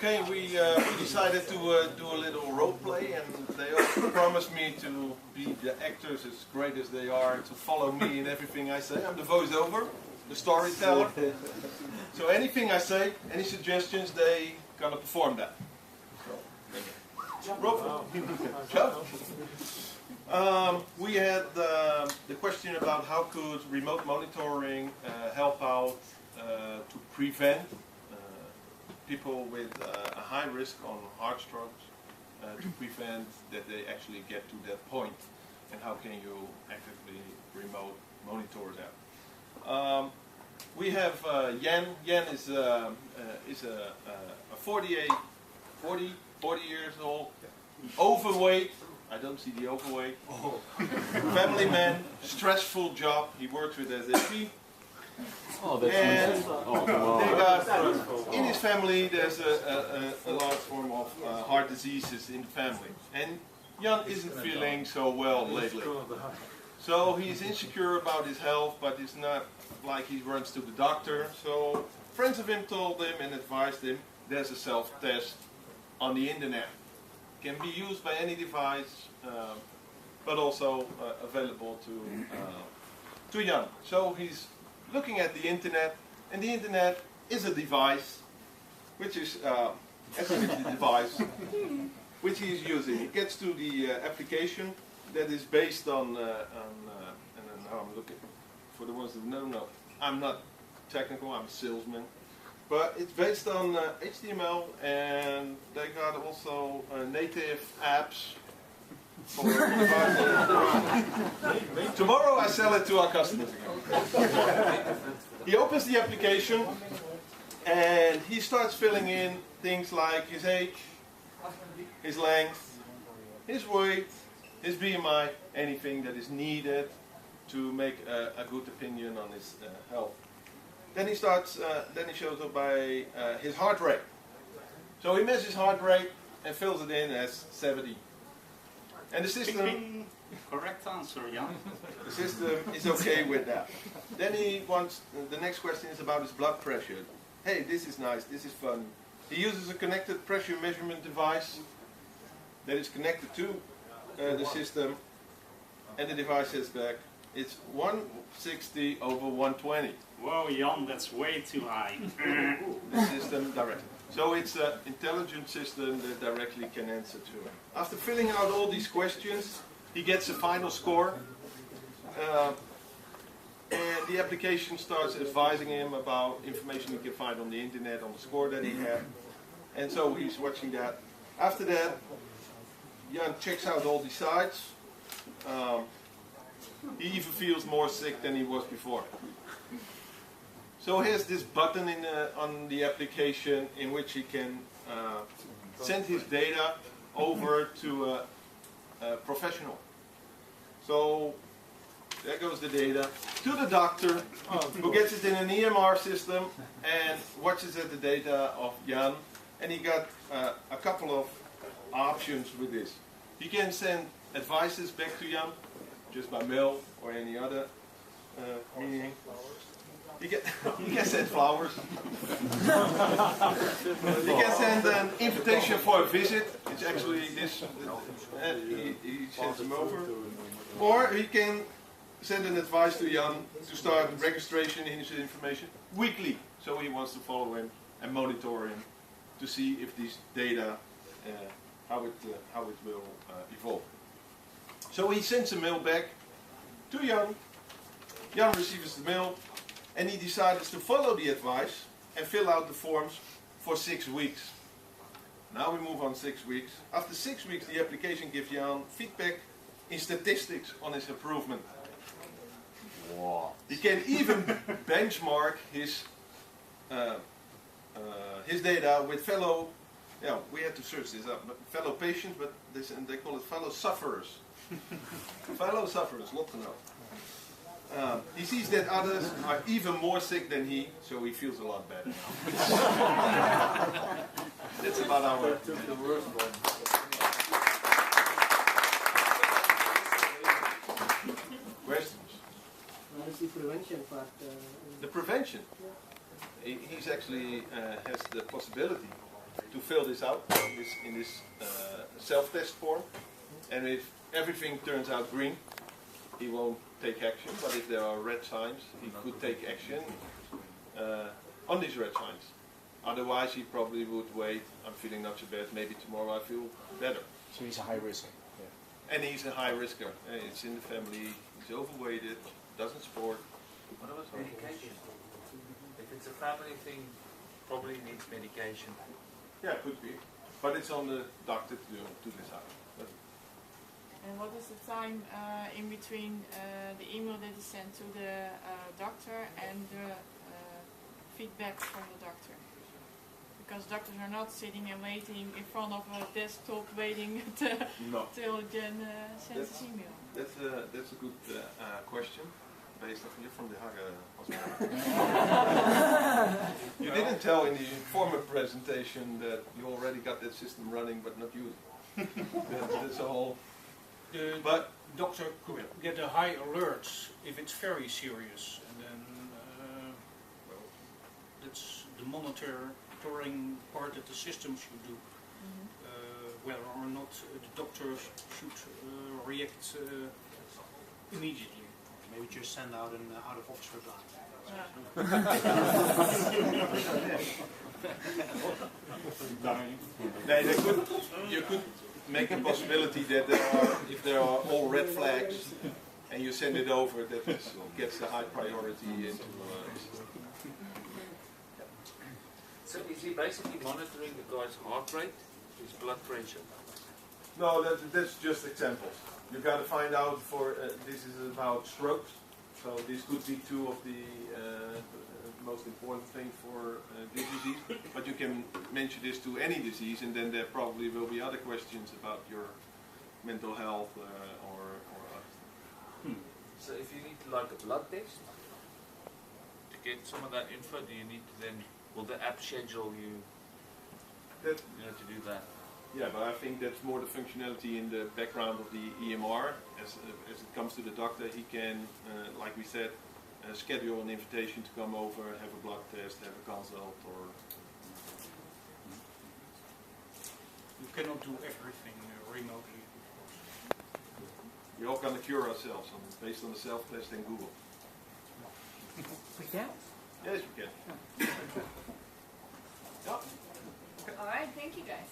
Okay, we decided to do a little role play, and they all promised me to be the actors as great as they are, to follow me in everything I say. I'm the voiceover, the storyteller. So anything I say, any suggestions, they gonna perform that. Rob, we had the question about how could remote monitoring help out to prevent people with a high risk on heart strokes, to prevent that they actually get to that point, and how can you actively remote monitor that. We have Jan. Jan is a 40 years old, overweight. I don't see the overweight. Oh. Family man, stressful job. He works with SAP. Oh, that's and they got, in his Oh. family there's a large form of heart diseases in the family. And Jan isn't feeling so well lately. So he's insecure about his health, but it's not like he runs to the doctor. So friends of him told him and advised him there's a self-test on the internet. Can be used by any device, but also available to Jan. So he's looking at the internet, and the internet is a device, which is actually the device which he is using. He gets to the application that is based on, and now I'm looking for the ones that know. No, I'm not technical. I'm a salesman. But it's based on HTML, and they got also native apps for tomorrow I sell it to our customers again. He opens the application, and he starts filling in things like his age, his length, his weight, his BMI, anything that is needed to make a good opinion on his health. Then he starts. Then he shows up by his heart rate. So he measures his heart rate and fills it in as 70. And the system. Bing, bing. Correct answer, Jan. The system is okay with that. Then he wants. The next question is about his blood pressure. Hey, this is nice. This is fun. He uses a connected pressure measurement device that is connected to the system, and the device says back, it's 160 over 120. Whoa, Jan, that's way too high. The system directly. So it's an intelligent system that directly can answer to it. After filling out all these questions, he gets a final score. And the application starts advising him about information he can find on the internet on the score that he had. And so he's watching that. After that, Jan checks out all the sites. He even feels more sick than he was before. So here's this button on the application in which he can send his data over to a professional. So there goes the data to the doctor, who gets it in an EMR system and watches at the data of Jan. And he got a couple of options with this. He can send advices back to Jan, just by mail or any other meaning. He can send flowers. He can send an invitation for a visit. It's actually this. He sends them over. Or he can send an advice to Jan to start registration in his information weekly. So he wants to follow him and monitor him to see if these data, how it will evolve. So he sends a mail back to Jan. Jan receives the mail, and he decides to follow the advice and fill out the forms for 6 weeks. Now we move on 6 weeks. After 6 weeks, the application gives Jan feedback in statistics on his improvement. Wow. He can even benchmark his data with fellow, we had to search this up, but fellow patients, but they call it fellow sufferers. Fellow sufferers, lot to know. He sees that others are even more sick than he, so he feels a lot better now. That's about our... That took the worst one. Questions? What is the prevention part? The prevention? He's actually has the possibility to fill this out in this self-test form, and if everything turns out green, he won't take action, but if there are red signs, he could take action on these red signs. Otherwise, he probably would wait. I'm feeling not so bad. Maybe tomorrow I feel better. So he's a high risk. Yeah. And he's a high risker. It's in the family. He's overweighted. Doesn't sport. What about medication? If it's a family thing, probably needs medication. Yeah, could be. But it's on the doctor to decide. But And what is the time in between the email that is sent to the doctor and the feedback from the doctor? Because doctors are not sitting and waiting in front of a desktop waiting no. till Jen sends his email. That's a good question. Based on you're from the Hague hospital. You didn't tell in the former presentation that you already got that system running but not using. That's all. The But doctor could get a high alert if it's very serious, and then well, that's the monitoring part that the system should do. Whether or not the doctor should react immediately. Maybe just send out an out-of-office reply. you could make a possibility that if there are all red flags and you send it over, that it gets the high priority into So is he basically monitoring the guy's heart rate, his blood pressure? No, that's just examples. You got to find out for this is about strokes, so this could be two of the most important things for this disease. But you can mention this to any disease, and then there probably will be other questions about your mental health or other. So if you need like a blood test to get some of that info, do you need to then, will the app schedule you, to do that? Yeah, but I think that's more the functionality in the background of the EMR. As it comes to the doctor, he can, like we said, schedule an invitation to come over, have a blood test, have a consult, or... You cannot do everything remotely, of course. We're all going to cure ourselves based on the self-test in Google. We can. Yes, we can. All right, thank you guys.